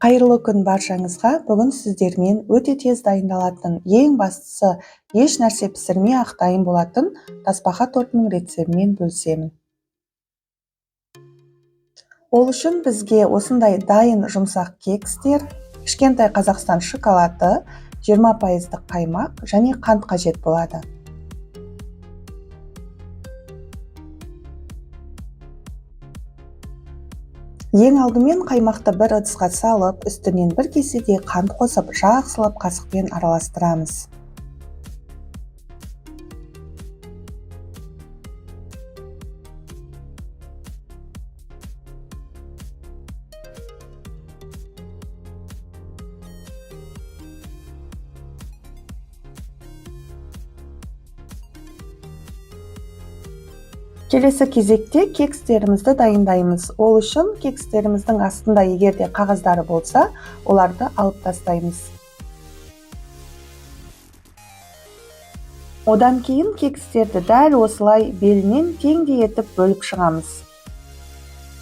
Қайырлы күн баршаңызға. Бүгін сіздермен өте тез дайындалатын, ең бастысы еш нәрсе пісірмей ақ дайын болатын тасбақа тортының рецебімен бөлісемін. Ол үшін бізге осындай дайын жұмсақ кекстер, кішкентай Қазақстан шоколады, 20% қаймақ және қант қажет болады. Ең алдымен қаймақты бір ыдысқа салып, үстінен бір кеседей қант қосып, жақсылап қасықпен араластырамыз. Келесі кезекте кекстерімізді дайындаймыз. Ол үшін кекстеріміздің астында егерде қағаздары болса, оларды алып тастаймыз. Одан кейін кекстерді дәл осылай белінен теңдей етіп бөліп шығамыз.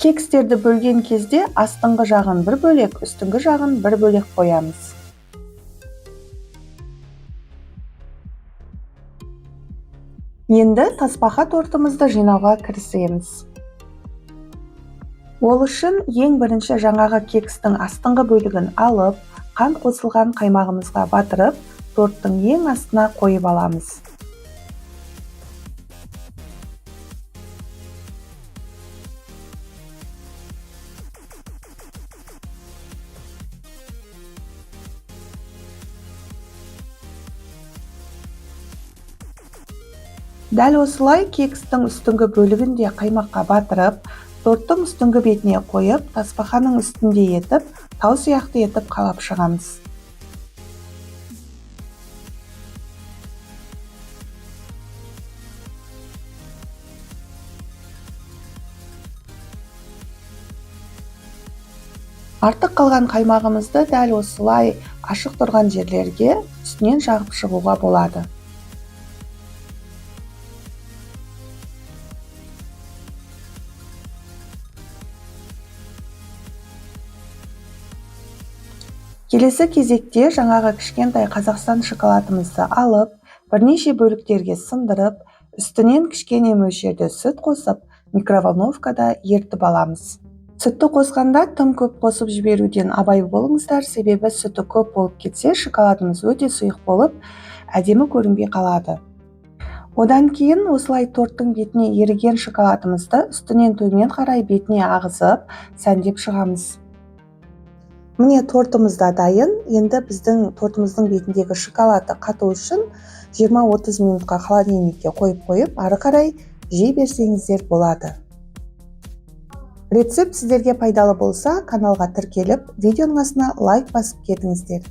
Кекстерді бөлген кезде астыңғы жағын бір бөлек, үстіңгі жағын бір бөлек қоямыз. Енді тасбақа тортымызды жинауға кірісеміз. Ол үшін ең бірінші жаңағы кекстің астыңғы бөлігін алып, қант қосылған қаймағымызға батырып, торттың ең астына қойып аламыз. Дәл осылай кекстің үстіңгі бөлігін де қаймаққа батырып, торттың үстіңгі бетіне қойып, тасбақаның үстінде етіп, тау сияқты етіп қалап шығамыз. Артық қалған қаймағымызды дәл осылай ашық тұрған жерлерге үстінен жағып шығуға болады. Келесі кезекте жаңағы кішкентай Қазақстан шоколадымызды алып, бірнеше бөліктерге сындырып, үстінен кішкене мөлшерде сүт қосып, микроволновкада ертіп аламыз. Сүтті қосқанда тым көп қосып жіберуден абай болыңыздар, себебі сүті көп болып кетсе, шоколадымыз өте сұйық болып, әдемі көрінбей қалады. Одан кейін осылай торттың бетіне еріген шоколадымызды үстінен төмен қарай бетіне ағызып, сәндеп шығамыз. Міне тортымыз да дайын. Енді біздің тортымыздың бетіндегі шоколадты қату үшін 20-30 минутқа холодильникке қойып, ары қарай жей берсеңіздер болады. Рецепт сіздерге пайдалы болса, каналға тіркеліп, видеоның астына лайк басып кетіңіздер.